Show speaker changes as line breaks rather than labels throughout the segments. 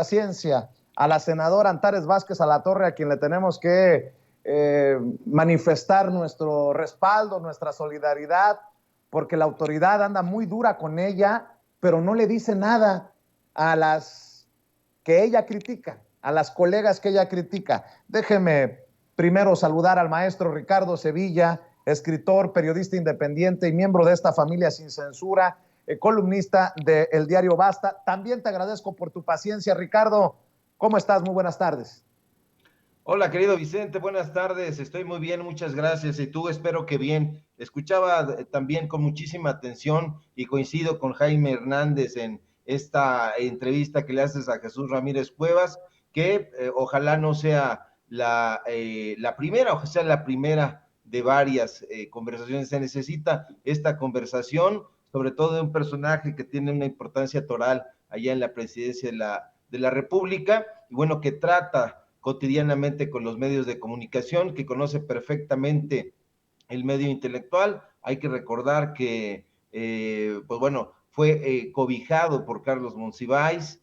paciencia a la senadora Antares Vázquez Alatorre, a quien le tenemos que manifestar nuestro respaldo, nuestra solidaridad, porque la autoridad anda muy dura con ella, pero no le dice nada a las que ella critica, a las colegas que ella critica. Déjeme primero saludar al maestro Ricardo Sevilla, escritor, periodista independiente y miembro de esta familia sin censura, columnista del diario Basta. También te agradezco por tu paciencia, Ricardo. ¿Cómo estás? Muy buenas tardes.
Hola, querido Vicente, buenas tardes. Estoy muy bien, muchas gracias. Y tú, espero que bien. Escuchaba también con muchísima atención y coincido con Jaime Hernández en esta entrevista que le haces a Jesús Ramírez Cuevas, que ojalá no sea la primera, o sea la primera de varias conversaciones. Se necesita esta conversación, sobre todo de un personaje que tiene una importancia toral allá en la presidencia de la República, y bueno, que trata cotidianamente con los medios de comunicación, que conoce perfectamente el medio intelectual. Hay que recordar que, pues bueno, fue cobijado por Carlos Monsiváis,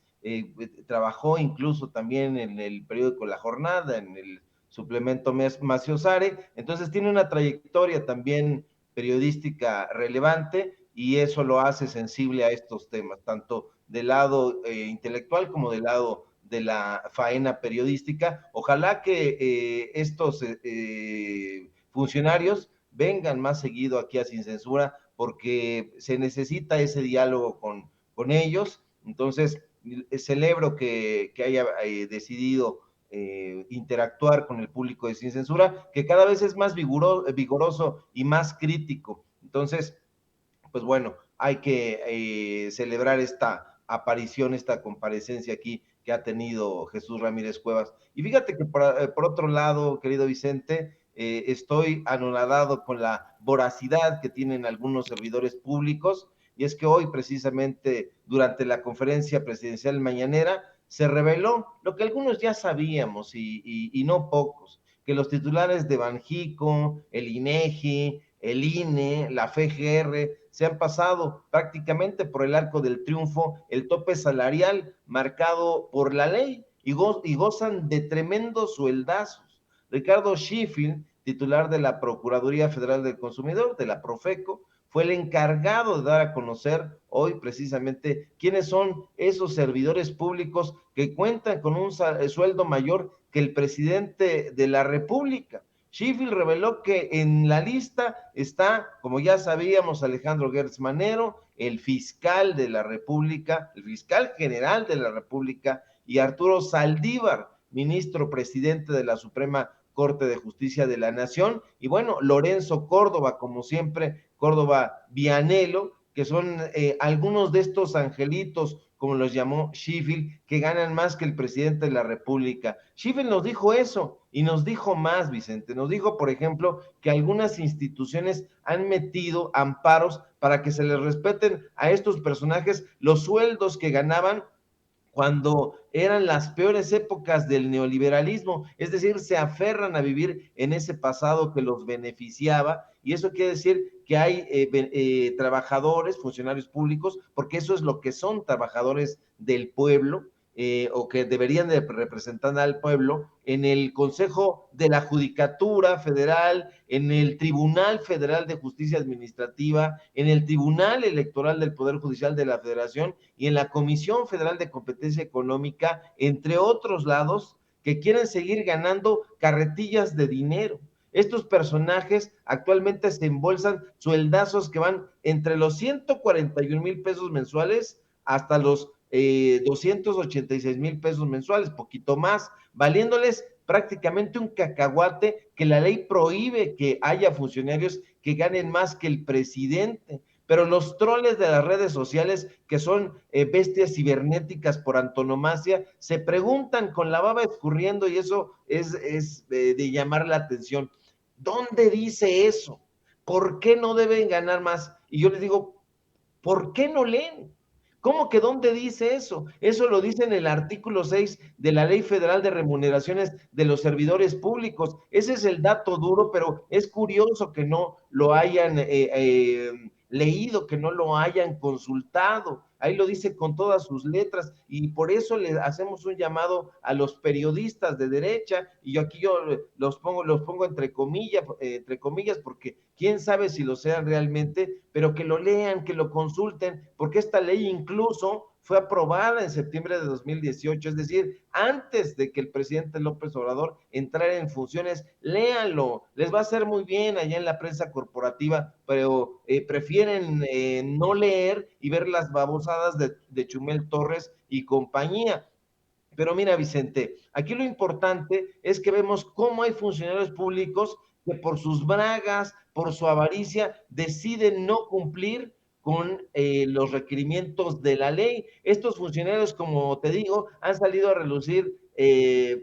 trabajó incluso también en el periódico La Jornada, en el suplemento Maciosare, entonces tiene una trayectoria también periodística relevante y eso lo hace sensible a estos temas, tanto del lado intelectual como del lado de la faena periodística. Ojalá que estos funcionarios vengan más seguido aquí a Sin Censura, porque se necesita ese diálogo con ellos. Entonces, celebro que haya decidido interactuar con el público de Sin Censura, que cada vez es más vigoroso y más crítico. Entonces, pues bueno, hay que celebrar esta aparición, esta comparecencia aquí que ha tenido Jesús Ramírez Cuevas. Y fíjate que por otro lado, querido Vicente, estoy anonadado con la voracidad que tienen algunos servidores públicos, y es que hoy precisamente durante la conferencia presidencial mañanera se reveló lo que algunos ya sabíamos y no pocos, que los titulares de Banjico, el INEGI, el INE, la FGR, se han pasado prácticamente por el arco del triunfo el tope salarial marcado por la ley y gozan de tremendos sueldazos. Ricardo Sheffield, titular de la Procuraduría Federal del Consumidor, de la Profeco, fue el encargado de dar a conocer hoy precisamente quiénes son esos servidores públicos que cuentan con un sueldo mayor que el presidente de la República. Sheffield reveló que en la lista está, como ya sabíamos, Alejandro Gertz Manero, el fiscal de la República, el fiscal general de la República, y Arturo Saldívar, ministro presidente de la Suprema Corte de Justicia de la Nación, y bueno, Lorenzo Córdoba, como siempre, Córdoba Vianelo, que son algunos de estos angelitos, como los llamó Sheffield, que ganan más que el presidente de la República. Sheffield nos dijo eso y nos dijo más, Vicente. Nos dijo, por ejemplo, que algunas instituciones han metido amparos para que se les respeten a estos personajes los sueldos que ganaban cuando eran las peores épocas del neoliberalismo, es decir, se aferran a vivir en ese pasado que los beneficiaba, y eso quiere decir que hay trabajadores, funcionarios públicos, porque eso es lo que son, trabajadores del pueblo, o que deberían de representar al pueblo, en el Consejo de la Judicatura Federal, en el Tribunal Federal de Justicia Administrativa, en el Tribunal Electoral del Poder Judicial de la Federación y en la Comisión Federal de Competencia Económica, entre otros lados, que quieren seguir ganando carretillas de dinero. Estos personajes actualmente se embolsan sueldazos que van entre los 141,000 pesos mensuales hasta los 286,000 pesos mensuales, poquito más, valiéndoles prácticamente un cacahuate, que la ley prohíbe que haya funcionarios que ganen más que el presidente. Pero los troles de las redes sociales, que son bestias cibernéticas por antonomasia, se preguntan con la baba escurriendo, y eso es de llamar la atención. ¿Dónde dice eso? ¿Por qué no deben ganar más? Y yo les digo, ¿por qué no leen? ¿Cómo que dónde dice eso? Eso lo dice en el artículo 6 de la Ley Federal de Remuneraciones de los Servidores Públicos. Ese es el dato duro, pero es curioso que no lo hayan leído, que no lo hayan consultado. ahí lo dice con todas sus letras, y por eso le hacemos un llamado a los periodistas de derecha, y yo los pongo entre comillas, porque quién sabe si lo sean realmente, pero que lo lean, que lo consulten, porque esta ley incluso fue aprobada en septiembre de 2018, es decir, antes de que el presidente López Obrador entrara en funciones. Léanlo, les va a hacer muy bien allá en la prensa corporativa, pero prefieren no leer y ver las babosadas de Chumel Torres y compañía. Pero mira, Vicente, aquí lo importante es que vemos cómo hay funcionarios públicos que por sus bragas, por su avaricia, deciden no cumplir con los requerimientos de la ley. Estos funcionarios, como te digo, han salido a relucir en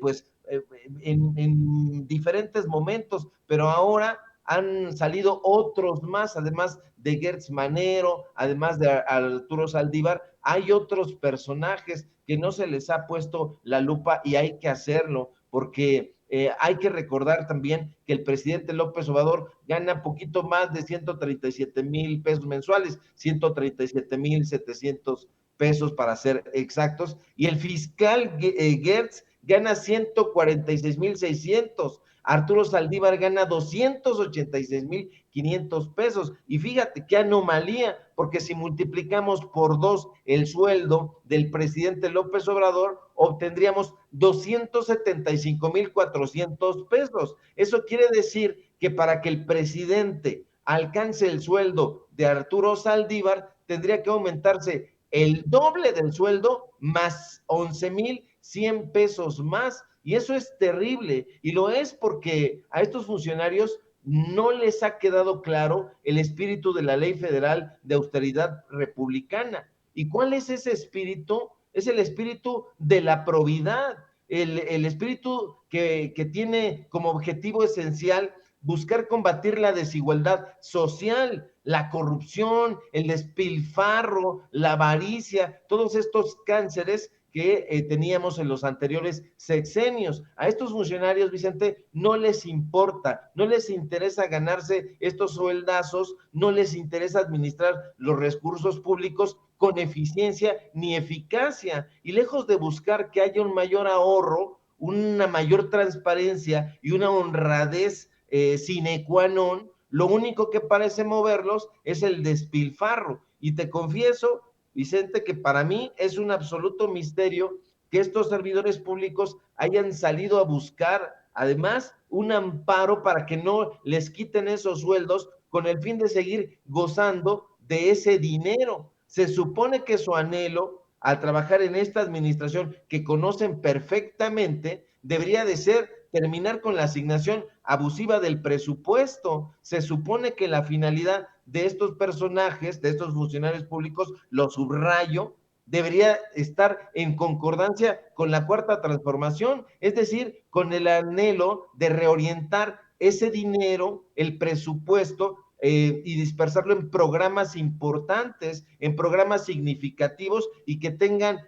diferentes momentos, pero ahora han salido otros más, además de Gertz Manero, además de Arturo Saldívar, hay otros personajes que no se les ha puesto la lupa y hay que hacerlo, porque hay que recordar también que el presidente López Obrador gana poquito más de 137,000 pesos mensuales, 137,700 pesos para ser exactos, y el fiscal Gertz gana 146,600. Arturo Saldívar gana 286,500 pesos. Y fíjate qué anomalía, porque si multiplicamos por 2 el sueldo del presidente López Obrador, obtendríamos 275,400 pesos. Eso quiere decir que para que el presidente alcance el sueldo de Arturo Saldívar, tendría que aumentarse el doble del sueldo más 11,100 pesos más. Y eso es terrible, y lo es porque a estos funcionarios no les ha quedado claro el espíritu de la ley federal de austeridad republicana. ¿Y cuál es ese espíritu? Es el espíritu de la probidad, el espíritu que tiene como objetivo esencial buscar combatir la desigualdad social, la corrupción, el despilfarro, la avaricia, todos estos cánceres que teníamos en los anteriores sexenios. A estos funcionarios, Vicente, no les importa, no les interesa ganarse estos sueldazos, no les interesa administrar los recursos públicos con eficiencia ni eficacia. Y lejos de buscar que haya un mayor ahorro, una mayor transparencia y una honradez sine qua non, lo único que parece moverlos es el despilfarro. Y te confieso, Vicente, que para mí es un absoluto misterio que estos servidores públicos hayan salido a buscar, además, un amparo para que no les quiten esos sueldos con el fin de seguir gozando de ese dinero. Se supone que su anhelo al trabajar en esta administración que conocen perfectamente debería de ser terminar con la asignación abusiva del presupuesto. Se supone que la finalidad de estos personajes, de estos funcionarios públicos, lo subrayo, debería estar en concordancia con la cuarta transformación, es decir, con el anhelo de reorientar ese dinero, el presupuesto, y dispersarlo en programas importantes, en programas significativos y que tengan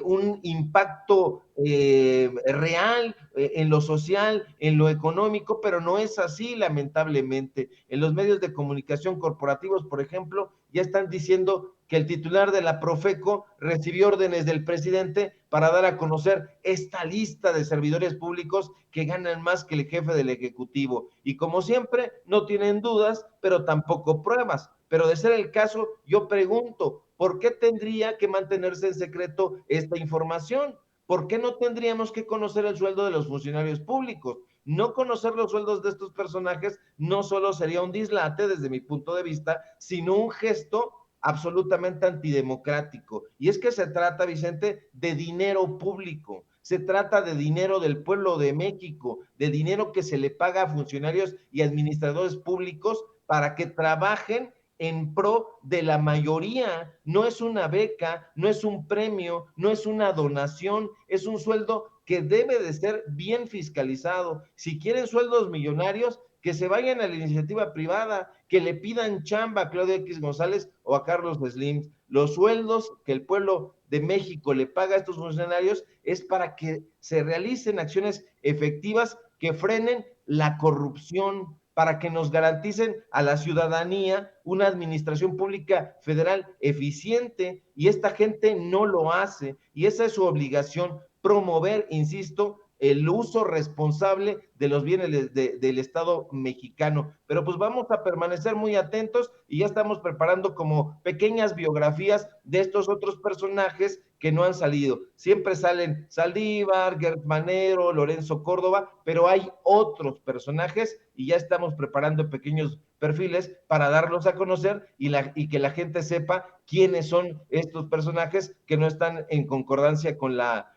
un impacto real en lo social, en lo económico, pero no es así, lamentablemente. En los medios de comunicación corporativos, por ejemplo, ya están diciendo que el titular de la Profeco recibió órdenes del presidente para dar a conocer esta lista de servidores públicos que ganan más que el jefe del Ejecutivo. Y como siempre, no tienen dudas, pero tampoco pruebas. Pero de ser el caso, yo pregunto, ¿por qué tendría que mantenerse en secreto esta información? ¿Por qué no tendríamos que conocer el sueldo de los funcionarios públicos? No conocer los sueldos de estos personajes no solo sería un dislate desde mi punto de vista, sino un gesto absolutamente antidemocrático. Y es que se trata, Vicente, de dinero público, se trata de dinero del pueblo de México, de dinero que se le paga a funcionarios y administradores públicos para que trabajen en pro de la mayoría. No es una beca, no es un premio, no es una donación, es un sueldo que debe de ser bien fiscalizado. Si quieren sueldos millonarios, que se vayan a la iniciativa privada, que le pidan chamba a Claudia X González o a Carlos Slim. Los sueldos que el pueblo de México le paga a estos funcionarios es para que se realicen acciones efectivas que frenen la corrupción, para que nos garanticen a la ciudadanía una administración pública federal eficiente, y esta gente no lo hace, y esa es su obligación, promover, insisto, el uso responsable de los bienes del Estado mexicano. Pero pues vamos a permanecer muy atentos y ya estamos preparando como pequeñas biografías de estos otros personajes que no han salido. Siempre salen Saldívar, Gert Manero, Lorenzo Córdoba, pero hay otros personajes y ya estamos preparando pequeños perfiles para darlos a conocer y que la gente sepa quiénes son estos personajes que no están en concordancia con la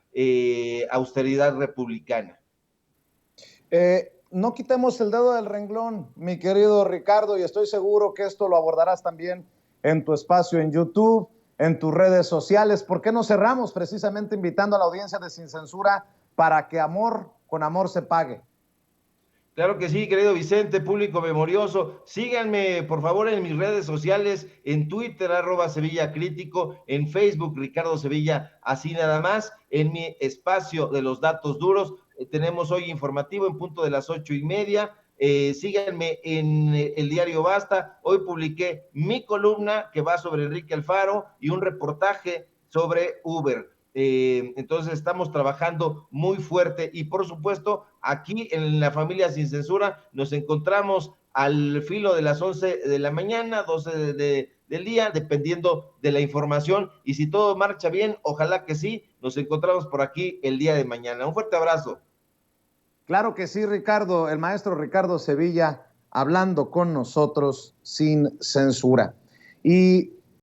austeridad republicana.
No quitemos el dedo del renglón, mi querido Ricardo, y estoy seguro que esto lo abordarás también en tu espacio en YouTube, en tus redes sociales. ¿Por qué no cerramos precisamente invitando a la audiencia de Sin Censura para que amor con amor se pague?
Claro que sí, querido Vicente, público memorioso. Síganme, por favor, en mis redes sociales, en Twitter, @Sevilla Crítico, en Facebook, Ricardo Sevilla, así nada más. En mi espacio de los datos duros, tenemos hoy informativo en punto de las 8:30. Síganme en el diario Basta. Hoy publiqué mi columna que va sobre Enrique Alfaro y un reportaje sobre Uber. Entonces estamos trabajando muy fuerte y por supuesto aquí en la familia Sin Censura nos encontramos al filo de las 11 de la mañana, 12 del día, dependiendo de la información, y si todo marcha bien, ojalá que sí, nos encontramos por aquí el día de mañana. Un fuerte abrazo.
Claro que sí, Ricardo, el maestro Ricardo Sevilla hablando con nosotros sin censura. Y